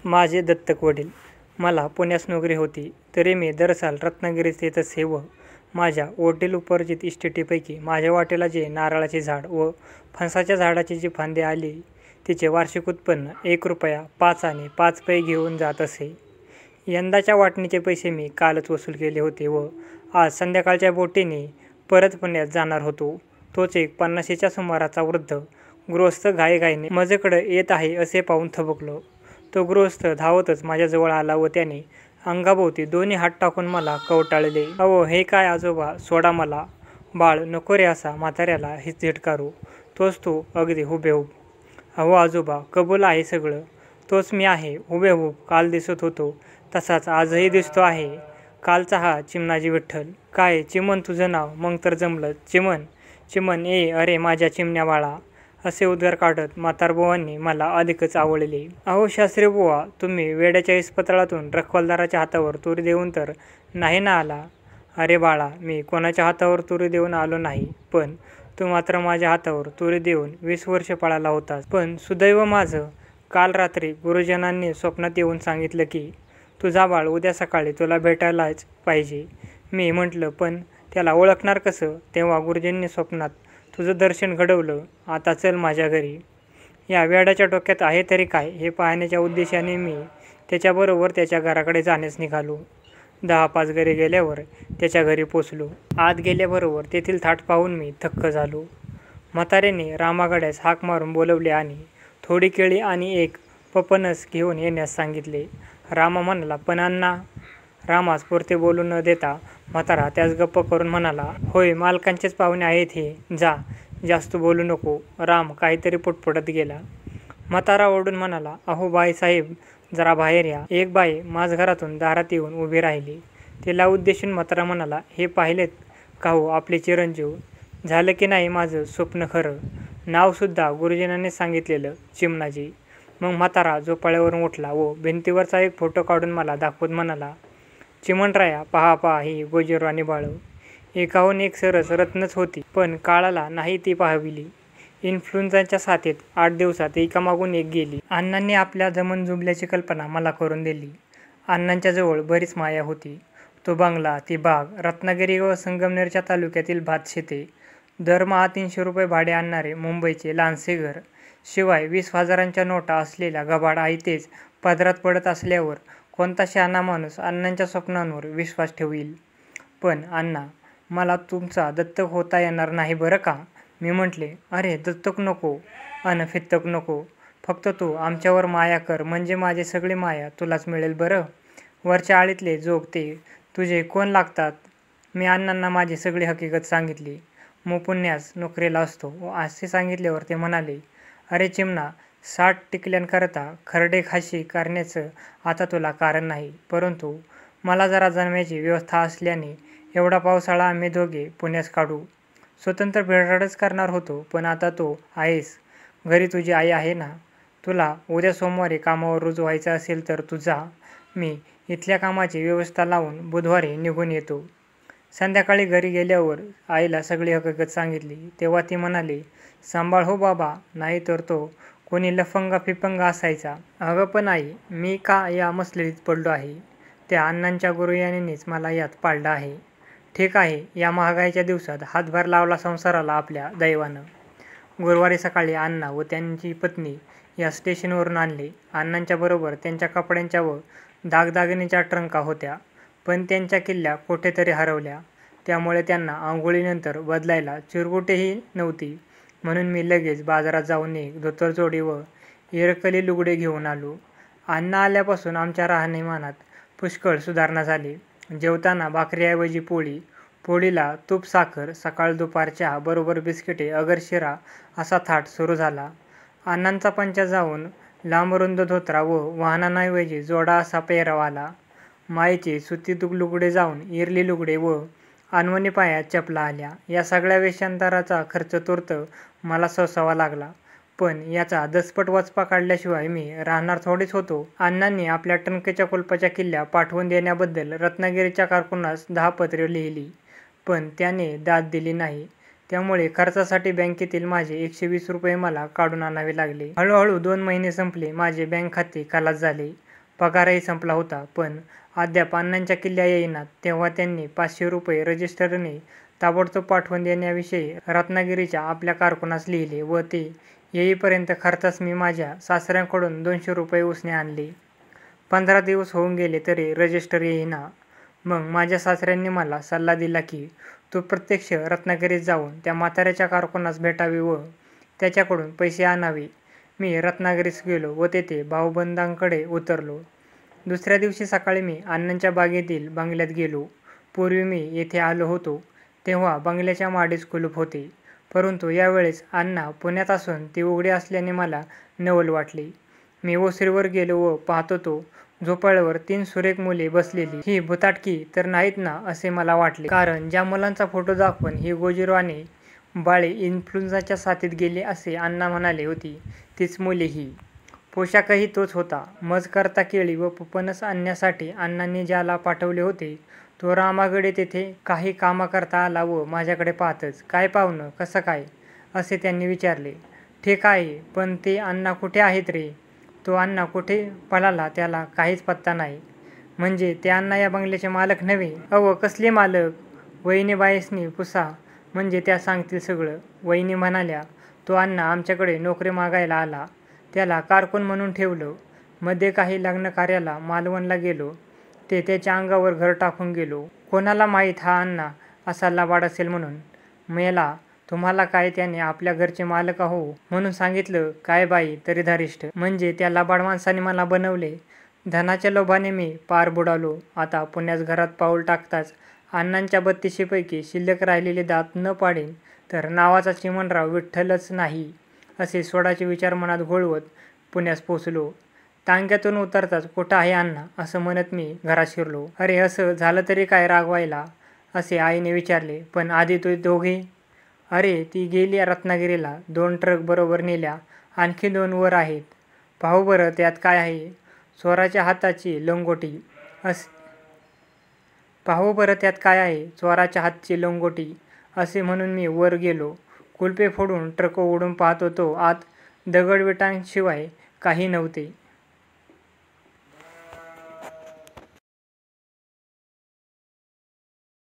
माझे दत्तक वडील. मला पुण्यास नोकरी होती, तरी मी दरसाल रत्नागिरीत येत असे व माझ्या वडील उपार्जित इस्टेटीपैकी माझ्या वाट्याला जे नारळाचे झाड व फणसाच्या झाडाची जी फांदी आली तिचे वार्षिक उत्पन्न ₹1, 5 आणि 5 पै घेऊन जात असे. यंदाच्या वाटणीचे पैसे मी कालच वसूल केले होते व आज संध्याकाळच्या बोटीने परत पुण्यात जाणार होतो. तोच एक 50च्या सुमाराचा वृद्ध गृहस्थ घाईघाईने माझ्याकडे येत आहे असे पाहून थबकलो. तो गृहस्थ धावतच माझ्याजवळ आला व त्याने अंगाभोवती दोन्ही हात टाकून मला कवटाळले. "अहो, हे काय आजोबा, सोडा मला. बाळ नको रे असा म्हाताऱ्याला झिटकारू. तोच तो अगदी हुबेहूब." "अहो आजोबा, कबूल आहे सगळं. तोच मी आहे. हुबेहूब काल दिसत होतो तसाच आजही दिसतो आहे. कालचा हा चिमणाजी विठ्ठल." "काय चिमण तुझं नाव? मग तर जमलं. चिमण चिमण ये अरे माझ्या चिमण्या बाळा." असे उद्गार काढत म्हातारबुवांनी मला अधिकच आवडले. "अहो शास्त्रीबुवा, तुम्ही वेड्याच्या इस्पितळातून रखवालदाराच्या हातावर तुरी देऊन तर नाही ना आला?" "अरे बाळा, मी कोणाच्या हातावर तुरी देऊन आलो नाही, पण तू मात्र माझ्या हातावर तुरी देऊन 20 वर्ष पळाला होतास. पण सुदैव माझं, काल रात्री गुरुजनांनी स्वप्नात येऊन सांगितलं की तुझा बाळ उद्या सकाळी तुला भेटायलाच पाहिजे." मी म्हटलं, "पण त्याला ओळखणार कसं?" तेव्हा गुरुजींनी स्वप्नात तुझं दर्शन घडवलं. आता चल माझ्या घरी. या वेड्याच्या डोक्यात आहे तरी काय हे पाहण्याच्या उद्देशाने मी त्याच्याबरोबर त्याच्या घराकडे जाण्यास निघालो. 10-5 घरी गेल्यावर त्याच्या घरी पोचलो. आत गेल्याबरोबर तेथील थाट पाहून मी थक्क झालो. म्हाताऱ्याने रामागड्यास हाक मारून बोलवले आणि थोडी केळी आणि एक पपनस घेऊन येण्यास सांगितले. रामा म्हणाला, "पण अण्णा." रामास पुरते बोलू न देता म्हातारा त्यास गप्प करून म्हणाला, "होय, मालकांचेच पाहुणे आहेत हे. जा, जास्त बोलू नको." राम काहीतरी पुटपुटत गेला. म्हातारा ओरडून म्हणाला, "अहो बाईसाहेब, जरा बाहेर या." एक बाई माझघरातून दारात येऊन उभी राहिली. तिला उद्देशून म्हातारा म्हणाला, "हे पाहिलेत का हो आपले चिरंजीव? झालं की नाही माझं स्वप्न खरं? नावसुद्धा गुरुजींनी सांगितलेलं, चिमणाजी." मग म्हातारा झोपाळ्यावरून उठला व भिंतीवरचा एक फोटो काढून मला दाखवत म्हणाला, "चिमणराया, पहा पहा ही गोजीरवाणी बाळं. एकाहून एक सरस रत्नच होती, पण काळाला नाही ती पाहविली. इन्फ्लुएन्झाच्या साथीत 8 दिवसात एकामागून एक गेली." अण्णांनी आपल्या जमनजुमल्याची कल्पना मला करून दिली. अण्णांच्या जवळ बरीच माया होती. तो बंगला, ती बाग, रत्नागिरी व संगमनेरच्या तालुक्यातील भातशेते, दरमहा ₹300 भाडे आणणारे मुंबईचे लहानसे घर, शिवाय 20,000च्या नोटा असलेला गबाड आयतेच पदरात पडत असल्यावर कोणता शहाणा माणूस अण्णांच्या स्वप्नांवर विश्वास ठेवील? "पण अण्णा, मला तुमचा दत्तक होता येणार नाही बरं का?" मी म्हटले. "अरे दत्तक नको अन फित्तक नको. फक्त तू आमच्यावर माया कर म्हणजे माझी सगळी माया तुलाच मिळेल बरं. वरच्या आळीतले जोग ते तुझे कोण लागतात?" मी अण्णांना माझी सगळी हकीकत सांगितली. "मू पुण्यास नोकरीला असतो." असे सांगितल्यावर ते म्हणाले, "अरे चिमणा, 60 टिकल्यांकरता खरडेखाशी करण्याचं आता तुला कारण नाही. परंतु मला जरा जन्माची व्यवस्था असल्याने एवढा पावसाळा आम्ही दोघे पुण्यास काढू. स्वतंत्र बिऱ्हाडच करणार होतो, पण आता तू आहेस घरी, तुझी आई आहे ना. तुला उद्या सोमवारी कामावर रुजू व्हायचं असेल तर तू जा. मी इथल्या कामाची व्यवस्था लावून बुधवारी निघून येतो." संध्याकाळी घरी गेल्यावर आईला सगळी हकीकत सांगितली. तेव्हा ती म्हणाली, "सांभाळ हो बाबा, नाही तर तो कोणी लफंगा फिफंगा असायचा." "अगं पण आई, मी का या मसलतीत पडलो आहे? त्या अण्णांच्या गुरुजींनीच मला यात पाडलं आहे." "ठीक आहे, या महागाईच्या दिवसात हातभार लावला संसाराला आपल्या दैवानं." गुरुवारी सकाळी अण्णा व त्यांची पत्नी या स्टेशनवरून आणले. अण्णांच्या बरोबर त्यांच्या कपड्यांच्या व दागदागिन्यांच्या ट्रंका होत्या, पण त्यांच्या किल्ल्या कोठेतरी हरवल्या. त्यामुळे त्यांना आंघोळीनंतर बदलायला चिरगुटेही नव्हती. म्हणून मी लगेच बाजारात जाऊन एक धोतरजोडी व इरकली लुगडे घेऊन आलो. अण्णा आल्यापासून आमच्या राहणीमानात पुष्कळ सुधारणा झाली. जेवताना भाकरीऐवजी पोळी, पोळीला तूप साखर, सकाळ दुपार चहा बरोबर बिस्किटे अगर शिरा असा थाट सुरू झाला. अण्णांचा पंचा जाऊन लांबरुंद धोतरा व वाहनांऐवजी जोडा असा पेहराव आला. माईची सुती लुगडे जाऊन इरली लुगडे व अनवणी पायात चपला आल्या. या सगळ्या वेषांतराचा खर्च तूर्त मला सोसावा लागला, पण याचा दसपट वचपा काढल्याशिवाय मी राहणार थोडीच होतो. अण्णांनी आपल्या टणकेच्या कुलपाच्या किल्ल्या पाठवून देण्याबद्दल रत्नागिरीच्या कारकुनास 10 पत्रे लिहिली, पण त्याने दाद दिली नाही. त्यामुळे खर्चासाठी बँकेतील माझे ₹120 मला काढून आणावे लागले. हळूहळू 2 महिने संपले. माझे बँक खाते खलास झाले. पगारही संपला होता, पण अद्याप अण्णांच्या किल्ल्या येईनात. तेव्हा त्यांनी 500 रुपये रजिस्टरने ताबडतोब पाठवून देण्याविषयी रत्नागिरीच्या आपल्या कारकुनास लिहिले व ते येईपर्यंत खर्चास मी माझ्या सासऱ्यांकडून 200 रुपये उसने आणले. 15 दिवस होऊन गेले तरी रजिस्टर येईना. मग माझ्या सासऱ्यांनी मला सल्ला दिला की तू प्रत्यक्ष रत्नागिरीत जाऊन त्या म्हाताऱ्याच्या कारकुनास भेटावे व त्याच्याकडून पैसे आणावे. मी रत्नागिरीस गेलो व तेथे भाऊबंदांकडे उतरलो. दुसऱ्या दिवशी सकाळी मी अण्णांच्या बागेतील बंगल्यात गेलो. पूर्वी मी येथे आलो होतो तेव्हा बंगल्याच्या माडीस कुलूप होते, परंतु यावेळेस अण्णा पुण्यात असून ती उघडी असल्याने मला नवल वाटले. मी ओसरीवर गेलो व पाहतो तो झोपाळ्यावर 3 सुरेख मुले बसलेली. ही भुताटकी तर नाहीत ना असे मला वाटले, कारण ज्या मुलांचा फोटो दाखवून ही गोजीरवाणे बाळे इन्फ्लुएन्झाच्या साथीत गेले असे अण्णा म्हणाले होती, तीच मुले ही. पोशाखही तोच होता. मज करता केळी व फणस आणण्यासाठी अण्णांनी ज्याला पाठवले होते तो रामागडे तेथे काही कामाकरता आला व माझ्याकडे पाहतच, काय पाहुणं, कसं काय, असे त्यांनी विचारले. ठीक आहे, पण ते अण्णा कुठे आहेत रे? तो अण्णा कुठे पळाला त्याला काहीच पत्ता नाही. म्हणजे ते अण्णा या बंगल्याचे मालक नव्हे? अव कसले मालक? वहिनीबाईंसनी पुसा, म्हणजे त्या सांगतील सगळं. वहिनी म्हणाल्या, तो अण्णा आमच्याकडे नोकरी मागायला आला. त्याला कारकून म्हणून ठेवलं. मध्ये काही लग्नकार्याला मालवणला गेलो. ते त्याच्या अंगावर घर टाकून गेलो. कोणाला माहीत हा अण्णा असा लबाड असेल म्हणून. मेला, तुम्हाला काय त्याने आपल्या घरचे मालक आहो म्हणून सांगितलं काय बाई तरी धारिष्ट. म्हणजे त्या लबाड माणसाने मला बनवले. धनाच्या लोभाने मी पार बुडालो. आता पुण्यास घरात पाऊल टाकताच अण्णांच्या 32 पैकी शिल्लक राहिलेले दात न पाडेन तर नावाचा चिमणराव विठ्ठलच नाही असे सोडाचे विचार मनात घोळवत पुण्यास पोचलो. टांग्यातून उतरताच कुठं आहे अण्णा असं म्हणत मी घरात शिरलो. अरे असं झालं तरी काय रागवायला, असे आईने विचारले. पण आधी तो दोघे? अरे ती गेली रत्नागिरीला. 2 ट्रक बरोबर नेल्या. आणखी 2 वर आहेत. पाहू बरं त्यात काय आहे. चोराच्या हाताची लंगोटी चोराच्या हातची लंगोटी असे म्हणून मी वर गेलो. कुलपे फोडून ट्रक उघडून पाहतो तो आत दगडविटांशिवाय काही नव्हते.